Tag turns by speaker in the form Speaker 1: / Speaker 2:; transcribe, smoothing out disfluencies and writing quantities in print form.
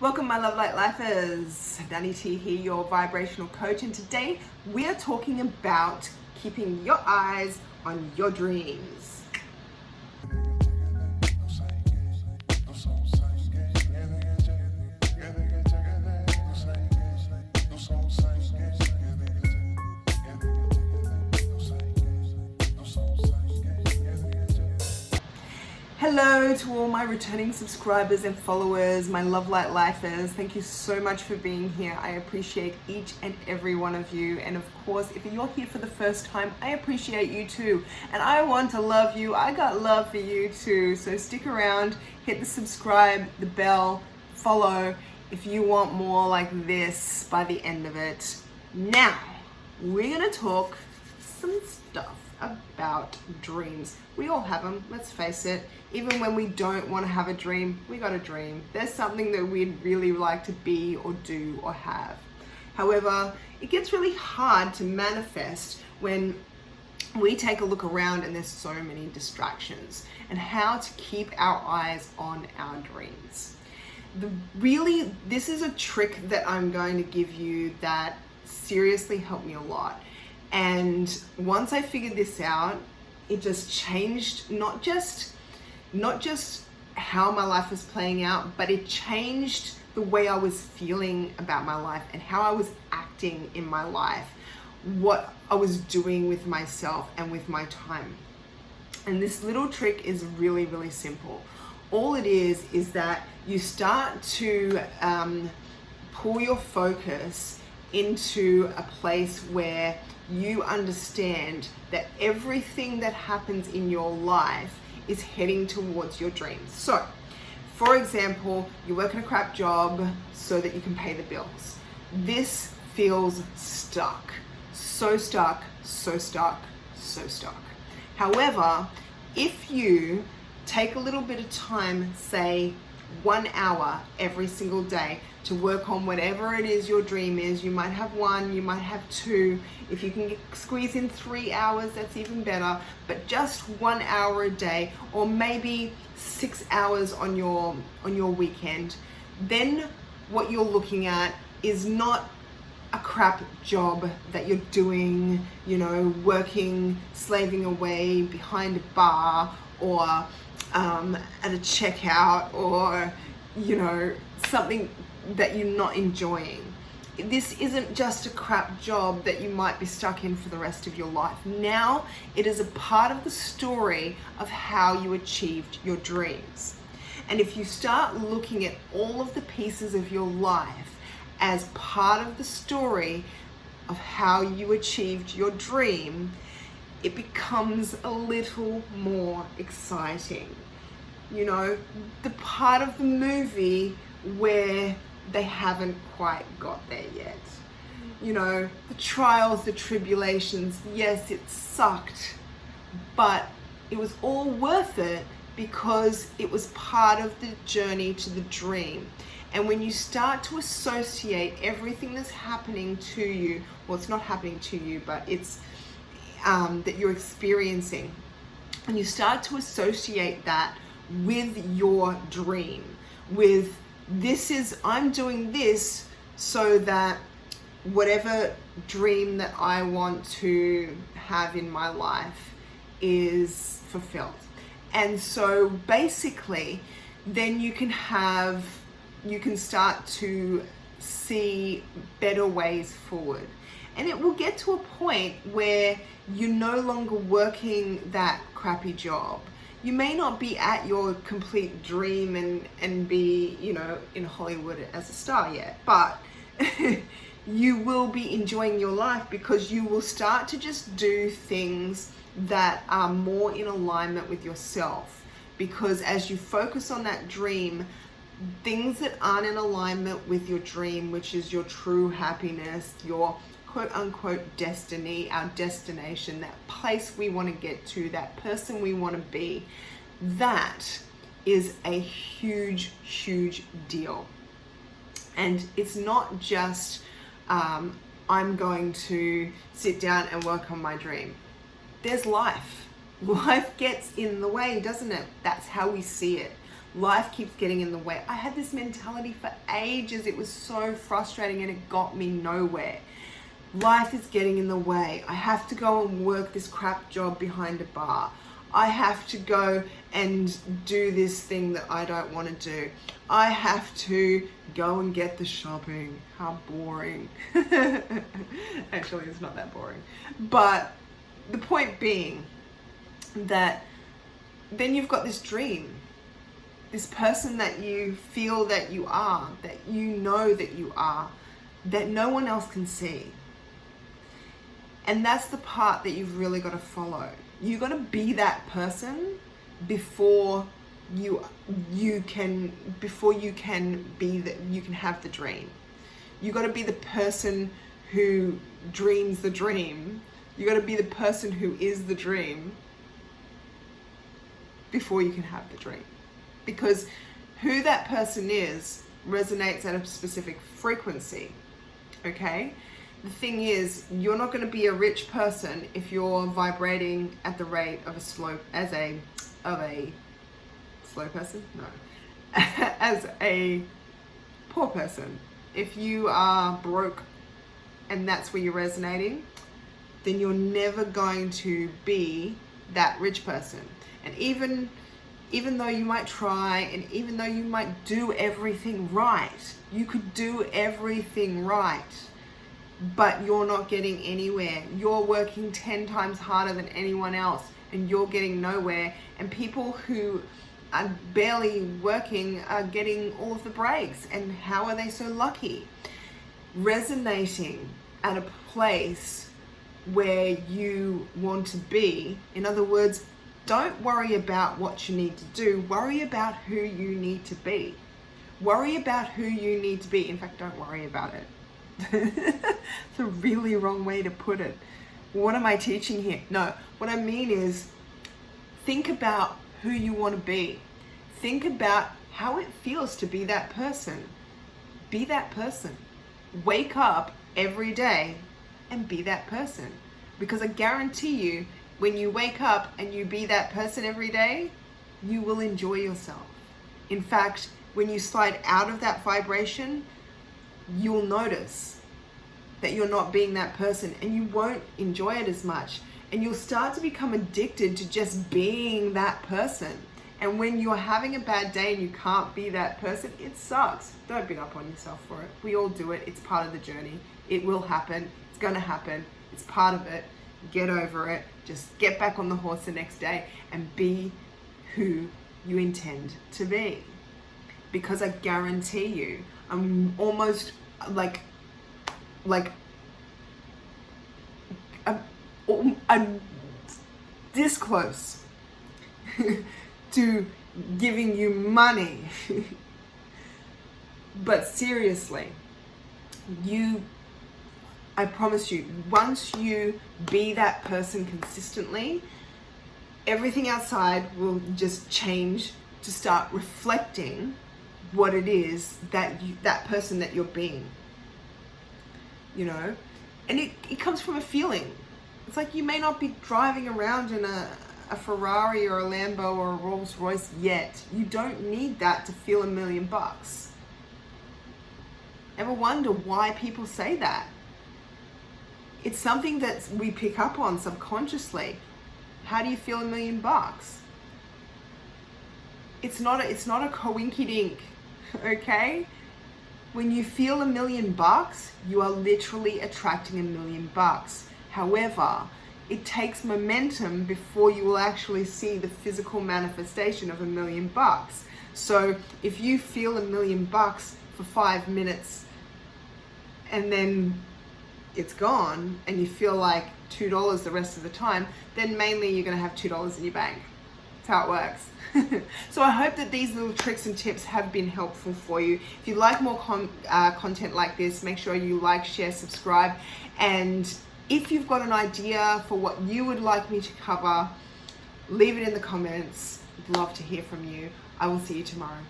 Speaker 1: Welcome, my love light lifers. Danny T here, your vibrational coach, and today we are talking about keeping your eyes on your dreams. Hello to all my returning subscribers and followers, my love light lifers. Thank you so much for being here. I appreciate each and every one of you. And of course, if you're here for the first time, I appreciate you too. And I want to love you. I got love for you too. So stick around, hit the subscribe, the bell, follow if you want more like this by the end of it. Now, we're gonna talk some stuff about dreams. We all have them, let's face it. Even when we don't want to have a dream, we got a dream. There's something that we'd really like to be or do or have. However, it gets really hard to manifest when we take a look around and there's so many distractions, and how to keep our eyes on our dreams. This is a trick that I'm going to give you that seriously helped me a lot. And once I figured this out, it just changed not just how my life was playing out, but it changed the way I was feeling about my life and how I was acting in my life, what I was doing with myself and with my time. And this little trick is really, really simple. All it is that you start to pull your focus into a place where you understand that everything that happens in your life is heading towards your dreams. So, for example, you work in a crap job so that you can pay the bills. This feels stuck. So stuck, so stuck, so stuck. However, if you take a little bit of time, say 1 hour every single day, to work on whatever it is your dream is. You might have 1, you might have 2. If you can squeeze in 3 hours, that's even better. But just 1 hour a day, or maybe 6 hours on your weekend. Then what you're looking at is not a crap job that you're doing, working, slaving away behind a bar, or at a checkout, or something that you're not enjoying. This isn't just a crap job that you might be stuck in for the rest of your life. Now it is a part of the story of how you achieved your dreams. And if you start looking at all of the pieces of your life as part of the story of how you achieved your dream, it becomes a little more exciting. The part of the movie where they haven't quite got there yet. The trials, the tribulations, yes, it sucked, but it was all worth it because it was part of the journey to the dream. And when you start to associate everything that's happening to you, well, it's not happening to you, but it's that you're experiencing, and you start to associate that with your dream, with I'm doing this so that whatever dream that I want to have in my life is fulfilled. And so basically, then you can start to see better ways forward. And it will get to a point where you're no longer working that crappy job. You may not be at your complete dream and be, in Hollywood as a star yet, but you will be enjoying your life because you will start to just do things that are more in alignment with yourself. Because as you focus on that dream, things that aren't in alignment with your dream, which is your true happiness, your quote unquote destiny, our destination, that place we want to get to, that person we want to be, that is a huge, huge deal. And it's not just, I'm going to sit down and work on my dream. There's life. Life gets in the way, doesn't it? That's how we see it. Life keeps getting in the way. I had this mentality for ages. It was so frustrating and it got me nowhere. Life is getting in the way. I have to go and work this crap job behind a bar. I have to go and do this thing that I don't want to do. I have to go and get the shopping. How boring. Actually, it's not that boring. But the point being that then you've got this dream, this person that you feel that you are, that you know that you are, that no one else can see. And that's the part that you've really got to follow. You got to be that person before you can have the dream. You got to be the person who dreams the dream. You got to be the person who is the dream before you can have the dream. Because who that person is resonates at a specific frequency. Okay? The thing is, you're not going to be a rich person if you're vibrating at the rate of a slow person? No. As a poor person. If you are broke and that's where you're resonating, then you're never going to be that rich person. And even though you might try, and even though you might do everything right, you could do everything right, but you're not getting anywhere. You're working 10 times harder than anyone else and you're getting nowhere. And people who are barely working are getting all of the breaks. And how are they so lucky? Resonating at a place where you want to be. In other words, don't worry about what you need to do. Worry about who you need to be. Worry about who you need to be. In fact, don't worry about it. It's a really wrong way to put it. What am I teaching here? No, what I mean is think about who you want to be. Think about how it feels to be that person. Be that person. Wake up every day and be that person. Because I guarantee you, when you wake up and you be that person every day, you will enjoy yourself. In fact, when you slide out of that vibration, you'll notice that you're not being that person and you won't enjoy it as much. And you'll start to become addicted to just being that person. And when you're having a bad day and you can't be that person, it sucks. Don't beat up on yourself for it. We all do it. It's part of the journey. It will happen. It's going to happen. It's part of it. Get over it. Just get back on the horse the next day and be who you intend to be. Because I guarantee you, I'm almost I'm this close to giving you money. But seriously, I promise you, once you be that person consistently, everything outside will just change to start reflecting what it is that person that you're being. You know? And it comes from a feeling. It's like you may not be driving around in a Ferrari or a Lambo or a Rolls Royce yet. You don't need that to feel $1 million. Ever wonder why people say that? It's something that we pick up on subconsciously. How do you feel $1 million? It's not a coinky-dink, okay? When you feel $1 million, you are literally attracting $1 million. However, it takes momentum before you will actually see the physical manifestation of $1 million. So if you feel $1 million for 5 minutes and then it's gone and you feel like $2 the rest of the time, then mainly you're going to have $2 in your bank. That's how it works. So I hope that these little tricks and tips have been helpful for you. If you like more content like this, make sure you like, share, subscribe. And if you've got an idea for what you would like me to cover, leave it in the comments. I'd love to hear from you. I will see you tomorrow.